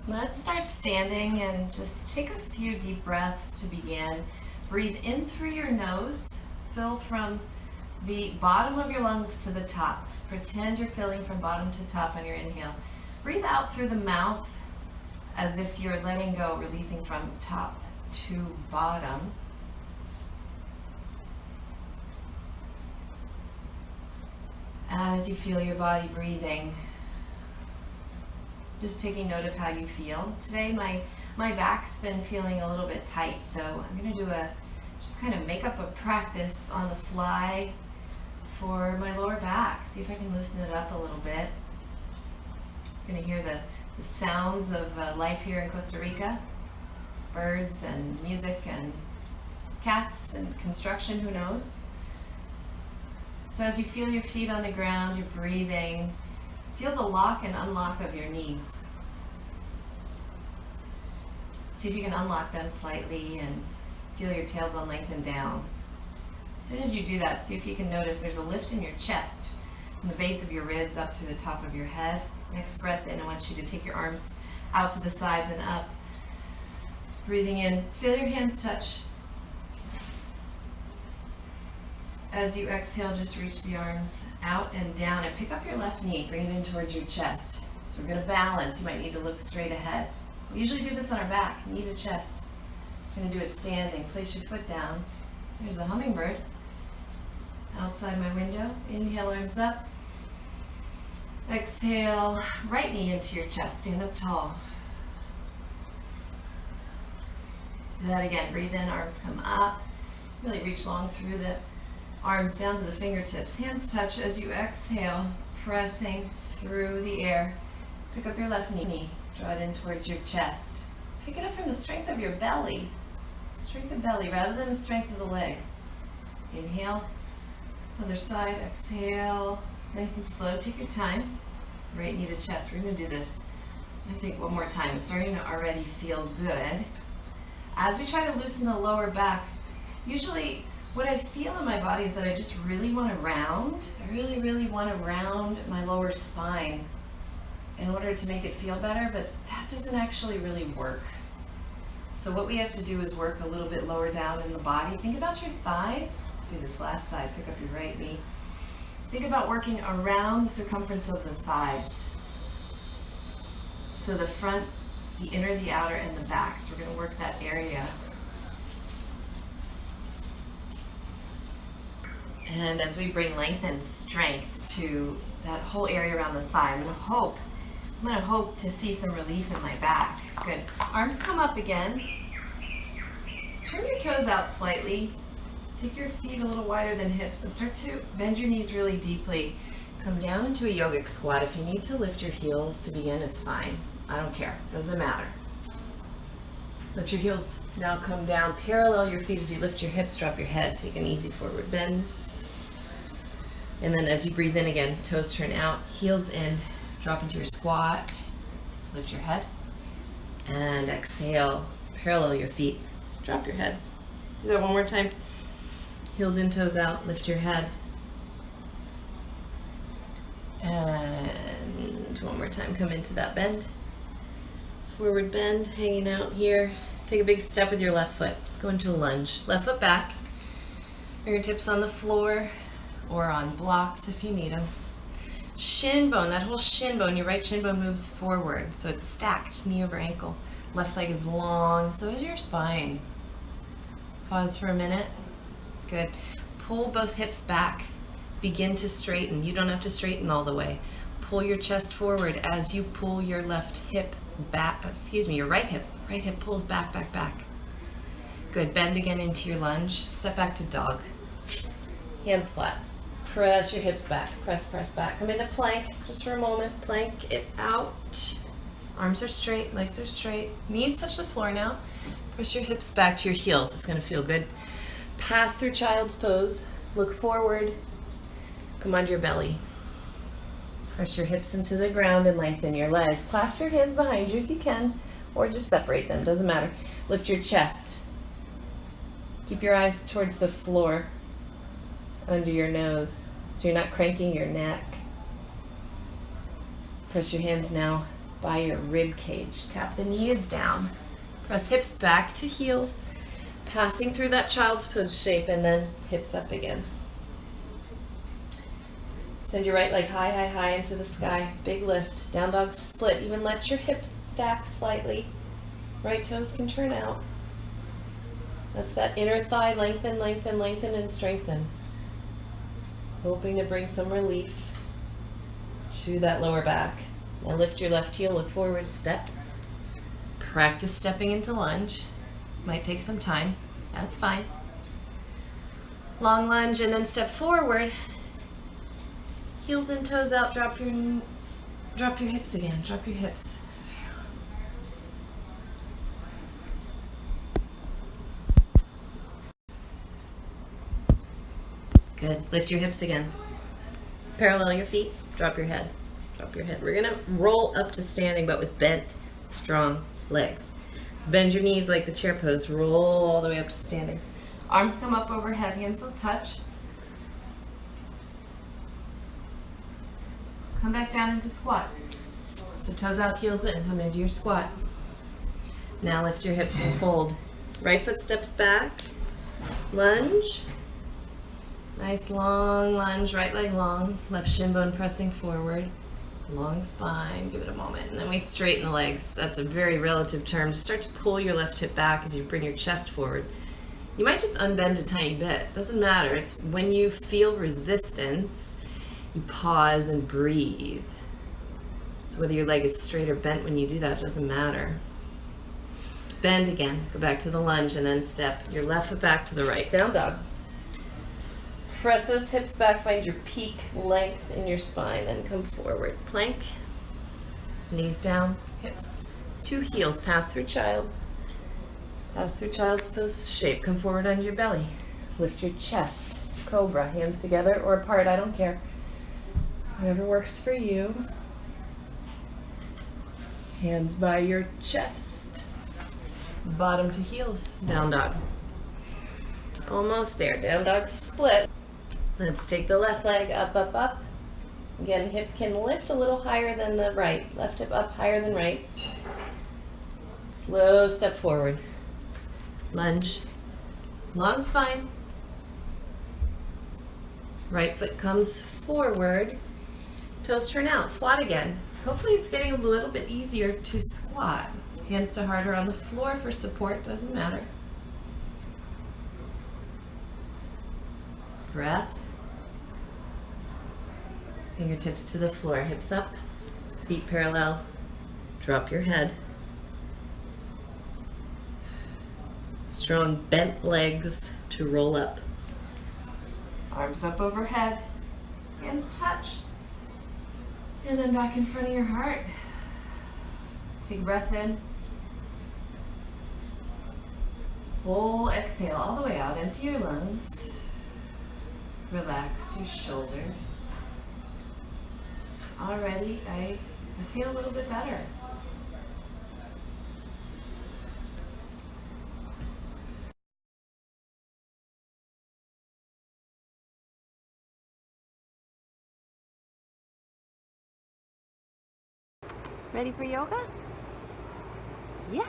Let's start standing and just take a few deep breaths to begin. Breathe in through your nose, fill from the bottom of your lungs to the top. Pretend you're filling from bottom to top on your inhale. Breathe out through the mouth as if you're letting go, releasing from top to bottom. As you feel your body breathing, just taking note of how you feel. Today my back's been feeling a little bit tight, so I'm going to do just kind of make up a practice on the fly for my lower back. See if I can loosen it up a little bit. You're going to hear the sounds of life here in Costa Rica. Birds and music and cats and construction, who knows? So as you feel your feet on the ground, you're breathing. Feel the lock and unlock of your knees. See if you can unlock them slightly and feel your tailbone lengthen down. As soon as you do that, see if you can notice there's a lift in your chest from the base of your ribs up through the top of your head. Next breath in, I want you to take your arms out to the sides and up. Breathing in, feel your hands touch. As you exhale, just reach the arms out and down and pick up your left knee, bring it in towards your chest. So we're going to balance. You might need to look straight ahead. We usually do this on our back, knee to chest. We're going to do it standing. Place your foot down. There's a hummingbird outside my window. Inhale, arms up. Exhale, right knee into your chest. Stand up tall. Do that again. Breathe in, arms come up. Really reach long through the arms down to the fingertips. Hands touch as you exhale, pressing through the air. Pick up your left knee. Draw it in towards your chest. Pick it up from the strength of your belly. Strength of belly rather than the strength of the leg. Inhale. Other side. Exhale. Nice and slow. Take your time. Right knee to chest. We're going to do this, I think, one more time. It's starting to already feel good. As we try to loosen the lower back, usually what I feel in my body is that I just really want to round. I really, really want to round my lower spine in order to make it feel better, but that doesn't actually really work. So what we have to do is work a little bit lower down in the body. Think about your thighs. Let's do this last side. Pick up your right knee. Think about working around the circumference of the thighs. So the front, the inner, the outer, and the back. So we're going to work that area. And as we bring length and strength to that whole area around the thigh, I'm going to hope to see some relief in my back. Good. Arms come up again. Turn your toes out slightly. Take your feet a little wider than hips and start to bend your knees really deeply. Come down into a yogic squat. If you need to lift your heels to begin, it's fine. I don't care. Doesn't matter. Let your heels now come down. Parallel your feet as you lift your hips, drop your head. Take an easy forward bend. And then as you breathe in again, toes turn out, heels in, drop into your squat, lift your head, and exhale, parallel your feet, drop your head. Do that one more time. Heels in, toes out, lift your head. And one more time, come into that bend. Forward bend, hanging out here. Take a big step with your left foot. Let's go into a lunge. Left foot back, fingertips on the floor, or on blocks if you need them. Shin bone, that whole shin bone, your right shin bone moves forward, so it's stacked, knee over ankle. Left leg is long, so is your spine. Pause for a minute. Good. Pull both hips back. Begin to straighten. You don't have to straighten all the way. Pull your chest forward as you pull your left hip back, your right hip. Right hip pulls back, back, back. Good. Bend again into your lunge. Step back to dog. Hands flat. Press your hips back. Press, press back. Come into plank just for a moment. Plank it out. Arms are straight, legs are straight. Knees touch the floor now. Push your hips back to your heels. It's going to feel good. Pass through child's pose. Look forward. Come onto your belly. Press your hips into the ground and lengthen your legs. Clasp your hands behind you if you can, or just separate them. Doesn't matter. Lift your chest. Keep your eyes towards the floor. Under your nose, so you're not cranking your neck. Press your hands now by your rib cage. Tap the knees down. Press hips back to heels, passing through that child's pose shape, and then hips up again. Send your right leg high, high, high into the sky. Big lift. Down dog split. Even let your hips stack slightly. Right toes can turn out. That's that inner thigh. Lengthen, lengthen, lengthen, and strengthen. Hoping to bring some relief to that lower back. Now lift your left heel, look forward, step. Practice stepping into lunge. Might take some time. That's fine. Long lunge and then step forward. Heels and toes out, drop your hips again, drop your hips. Good, lift your hips again. Parallel your feet, drop your head, drop your head. We're gonna roll up to standing, but with bent, strong legs. Bend your knees like the chair pose, roll all the way up to standing. Arms come up overhead, hands will touch. Come back down into squat. So toes out, heels in, come into your squat. Now lift your hips and fold. Right foot steps back, lunge. Nice long lunge, right leg long, left shin bone pressing forward. Long spine, give it a moment. And then we straighten the legs. That's a very relative term. Just start to pull your left hip back as you bring your chest forward. You might just unbend a tiny bit. Doesn't matter. It's when you feel resistance, you pause and breathe. So whether your leg is straight or bent when you do that, doesn't matter. Bend again, go back to the lunge and then step your left foot back to the right. Down dog. Press those hips back, find your peak length in your spine, then come forward. Plank, knees down, hips to heels, pass through child's pose shape. Come forward onto your belly. Lift your chest, cobra, hands together or apart, I don't care. Whatever works for you. Hands by your chest. Bottom to heels, down dog. Almost there, down dog split. Let's take the left leg up, up, up. Again, hip can lift a little higher than the right. Left hip up higher than right. Slow step forward. Lunge. Long spine. Right foot comes forward. Toes turn out. Squat again. Hopefully it's getting a little bit easier to squat. Hands to harder on the floor for support, doesn't matter. Breath. Fingertips to the floor, hips up, feet parallel, drop your head. Strong bent legs to roll up. Arms up overhead, hands touch. And then back in front of your heart. Take a breath in. Full exhale all the way out, empty your lungs. Relax your shoulders. Already, I feel a little bit better. Ready for yoga? Yeah.